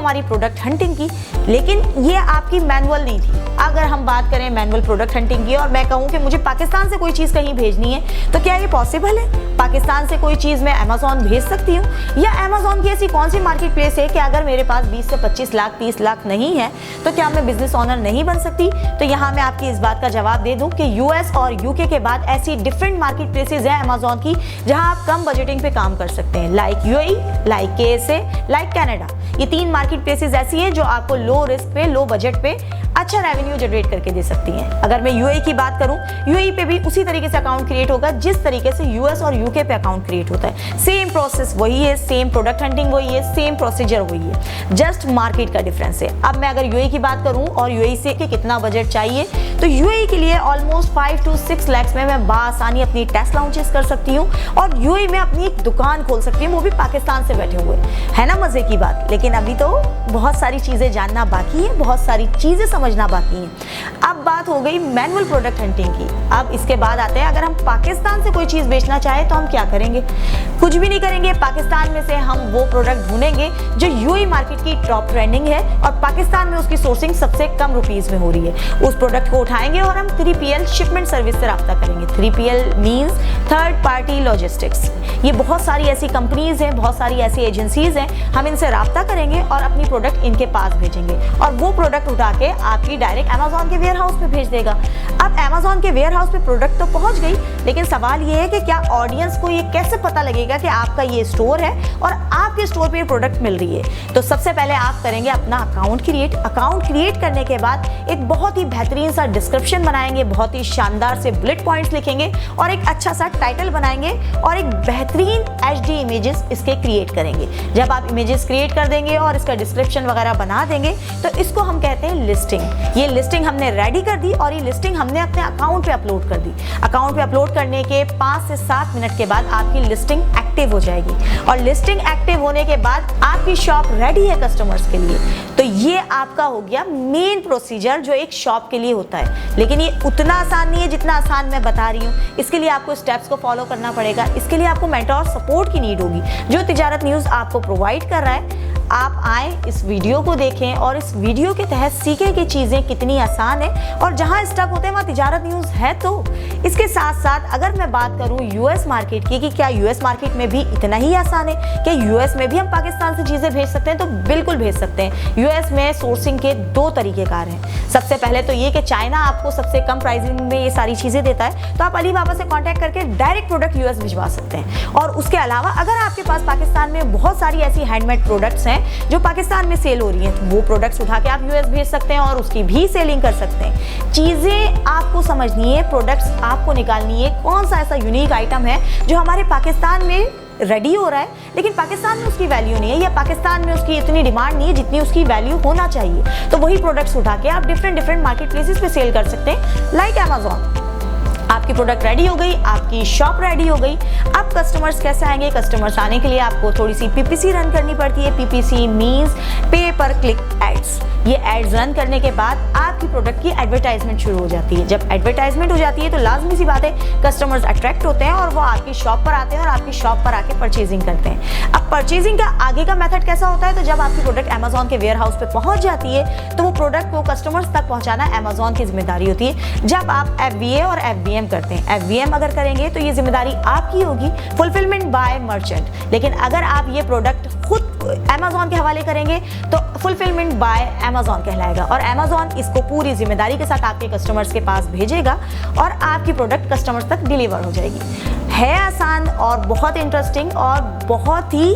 हमारी product hunting की, लेकिन ये आपकी मैनुअल नहीं थी। अगर हम बात करें मैनुअल प्रोडक्ट हंटिंग की और मैं कहूँ कि मुझे पाकिस्तान से कोई चीज़ कहीं भेजनी है, तो क्या ये पॉसिबल है? पाकिस्तान से कोई चीज़ मैं अमेज़ॉन भेज सकती हूँ? या अमेज़ॉन की ऐसी कौन सी मार्केट प्लेस है कि अगर मेरे पास 20 से 25 लाख 30 लाख नहीं है तो क्या मैं बिजनेस ऑनर नहीं बन सकती? तो यहाँ मैं आपकी इस बात का जवाब दे दूँ कि यूएस और यूके के बाद ऐसी डिफरेंट मार्केट प्लेसेज है अमेज़ॉन की जहाँ आप कम बजटिंग पे काम कर सकते हैं, like UAE, like KSA, like Canada. ये 3 मार्केट प्लेसेस ऐसी हैं जो आपको लो रिस्क पे, लो बजट पे अच्छा रेवेन्यू जनरेट करके दे सकती हैं। अगर मैं यूएई की बात करूं, यूएई पे भी उसी तरीके से अकाउंट क्रिएट होगा जिस तरीके से यूएस और यूके पे अकाउंट क्रिएट होता है। सेम प्रोसेस वही है, सेम प्रोडक्ट हंटिंग वही है, सेम प्रोसीजर वही है, जस्ट मार्केट का डिफरेंस है। अब मैं अगर यूएई की बात करूं और यूएई से कि कितना बजट चाहिए, तो यूएई के लिए ऑलमोस्ट 5 to 6 लाख में मैं बासानी अपनी टेस्ट लॉन्चेस कर सकती हूँ और यूएई में अपनी एक दुकान खोल सकती हूँ, वो भी पाकिस्तान से बैठे हुए। है ना मजे की बात? लेकिन अभी तो बहुत सारी चीजें जानना बाकी है, बहुत सारी चीजें समझना बाकी है। अब बात हो गई मैनुअल प्रोडक्ट हंटिंग की। अब इसके बाद आते हैं, अगर हम पाकिस्तान से कोई चीज बेचना चाहे तो हम क्या करेंगे? कुछ भी नहीं करेंगे। पाकिस्तान में से हम वो प्रोडक्ट ढूंढेंगे जो यूएई मार्केट की टॉप ट्रेंडिंग है और पाकिस्तान में उसकी सोर्सिंग सबसे कम रुपीस में हो रही है। उस प्रोडक्ट को उठाएंगे और हम 3PL शिपमेंट सर्विस से राब्ता करेंगे। 3PL means third party logistics. ये बहुत सारी ऐसी कंपनीज हैं, बहुत सारी ऐसी एजेंसीज हैं, हम इनसे राब्ता करेंगे और अपनी प्रोडक्ट इनके पास भेजेंगे और वो प्रोडक्ट उठा के आपकी डायरेक्ट अमेज़ॉन के वेयर हाउस पे भेज देगा। अब अमेज़ॉन के वेयर हाउस पे प्रोडक्ट तो पहुंच गई, लेकिन सवाल ये है कि क्या ऑडियंस को ये कैसे पता लगेगा कि आपका ये स्टोर है और आपके स्टोर पे ये प्रोडक्ट मिल रही है? तो सबसे पहले आप करेंगे अपना अकाउंट क्रिएट। अकाउंट क्रिएट करने के बाद एक बहुत ही बेहतरीन सा डिस्क्रिप्शन बनाएंगे, बहुत ही शानदार से बुलेट पॉइंट्स लिखेंगे और एक अच्छा सा टाइटल बनाएंगे और एक बेहतरीन HD इमेजेस इसके क्रिएट करेंगे। जब आप इमेजेस क्रिएट कर देंगे और इसका डिस्क्रिप्शन वगैरह बना देंगे तो इसको हम कहते हैं लिस्टिंग। ये लिस्टिंग हमने रेडी कर दी और ये लिस्टिंग हमने अपने अकाउंट पे अपलोड कर दी। अकाउंट पे अपलोड करने के 5 से 7 मिनट के बाद आपकी लिस्टिंग एक्टिव हो जाएगी और लिस्टिंग एक्टिव होने के बाद आपकी शॉप रेडी है कस्टमर्स के लिए। तो ये आपका हो गया मेन प्रोसीजर जो एक शॉप के लिए होता है, लेकिन ये उतना आसान नहीं है जितना आसान मैं बता रही हूँ। इसके लिए आपको स्टेप्स को फॉलो करना पड़ेगा। इसके लिए आपको मेंटोर सपोर्ट की नीड होगी जो तिजारत न्यूज़ आपको प्रोवाइड कर रहा है। आप आए, इस वीडियो को देखें और इस वीडियो के तहत सीखें कि चीज़ें कितनी आसान है और जहां स्टक होते हैं वहां तिजारत न्यूज़ है। तो इसके साथ साथ अगर मैं बात करूं यूएस मार्केट की कि क्या यूएस मार्केट में भी इतना ही आसान है, क्या यूएस में भी हम पाकिस्तान से चीज़ें भेज सकते हैं? तो बिल्कुल भेज सकते हैं। यूएस में सोर्सिंग के 2 तरीक़ेकार हैं। सबसे पहले तो ये कि चाइना आपको सबसे कम प्राइसिंग में ये सारी चीज़ें देता है, तो आप अलीबाबा से कॉन्टैक्ट करके डायरेक्ट प्रोडक्ट यूएस भिजवा सकते हैं। और उसके अलावा अगर आपके पास पाकिस्तान में बहुत सारी ऐसी हैंडमेड प्रोडक्ट्स हैं जो पाकिस्तान में सेल हो रही हैं, तो वो प्रोडक्ट्स उठा के आप यूएस भेज सकते हैं और उसकी भी सेलिंग कर सकते हैं। चीज़ें आपको समझनी है, प्रोडक्ट्स आपको निकालनी है, कौन सा ऐसा यूनिक आइटम है जो हमारे पाकिस्तान में रेडी हो रहा है लेकिन पाकिस्तान में उसकी वैल्यू नहीं है या पाकिस्तान में उसकी इतनी डिमांड नहीं है जितनी उसकी वैल्यू होना चाहिए। तो वही प्रोडक्ट्स उठा के आप डिफरेंट मार्केट प्लेसेस पे सेल कर सकते हैं, लाइक अमेज़ॉन। आपकी प्रोडक्ट रेडी हो गई, आपकी शॉप रेडी हो गई। अब कस्टमर्स कैसे आएंगे? कस्टमर्स आने के लिए आपको थोड़ी सी PPC रन करनी पड़ती है। PPC मींस पे पर क्लिक एड्स। ये एड्स रन करने के बाद आपकी प्रोडक्ट की एडवर्टाइजमेंट शुरू हो जाती है। जब एडवर्टाइजमेंट हो जाती है तो लाजमी सी बात है कस्टमर्स अट्रैक्ट होते हैं और वो आपकी शॉप पर आते हैं और आपकी शॉप पर आके परचेजिंग करते हैं। अब परचेजिंग का आगे का मेथड कैसा होता है? तो जब आपकी प्रोडक्ट अमेज़ॉन के वेयर हाउस पे पहुंच जाती है तो वो प्रोडक्ट को कस्टमर्स तक पहुंचाना अमेज़ॉन की जिम्मेदारी होती है। जब आप FBA और FBM करते हैं, FBM अगर करेंगे तो ये जिम्मेदारी आपकी होगी, फुलफिलमेंट बाय मर्चेंट। लेकिन अगर आप ये प्रोडक्ट खुद अमेज़ॉन के हवाले करेंगे तो फुलफिलमेंट बाय अमेज़ॉन कहलाएगा और अमेज़ॉन इसको पूरी जिम्मेदारी के साथ आपके कस्टमर्स के पास भेजेगा और आपकी प्रोडक्ट कस्टमर्स तक डिलीवर हो जाएगी। है आसान और बहुत इंटरेस्टिंग और बहुत ही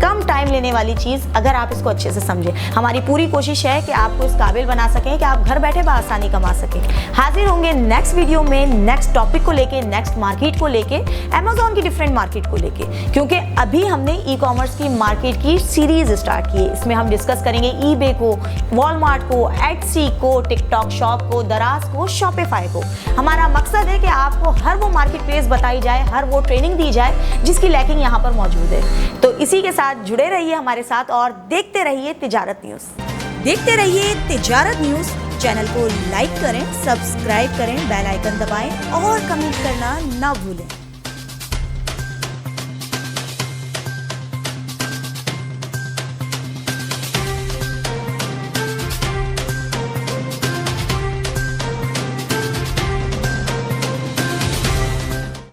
कम टाइम लेने वाली चीज़ अगर आप इसको अच्छे से समझें। हमारी पूरी कोशिश है कि आपको इस काबिल बना सकें कि आप घर बैठे बआसानी कमा सकें। हाजिर होंगे नेक्स्ट वीडियो में नेक्स्ट टॉपिक को लेके, नेक्स्ट मार्केट को लेके, अमेज़ॉन की डिफरेंट मार्केट को लेके, क्योंकि अभी हमने ई-कॉमर्स की मार्केट की सीरीज स्टार्ट की है। इसमें हम डिस्कस करेंगे ईबे को, वॉलमार्ट को, एटसी को, टिकटॉक शॉप को, दराज को, शॉपिफाई को। हमारा मकसद है कि आपको हर वो मार्केट प्लेस बताई जाए, हर वो ट्रेनिंग दी जाए जिसकी लैकिंग यहाँ पर मौजूद है। तो इसी के साथ जुड़े रहिए हमारे साथ और देखते रहिए तिजारत न्यूज़। देखते रहिए तिजारत न्यूज़। चैनल को लाइक करें, सब्सक्राइब करें, बेल आइकन दबाएं और कमेंट करना ना भूलें।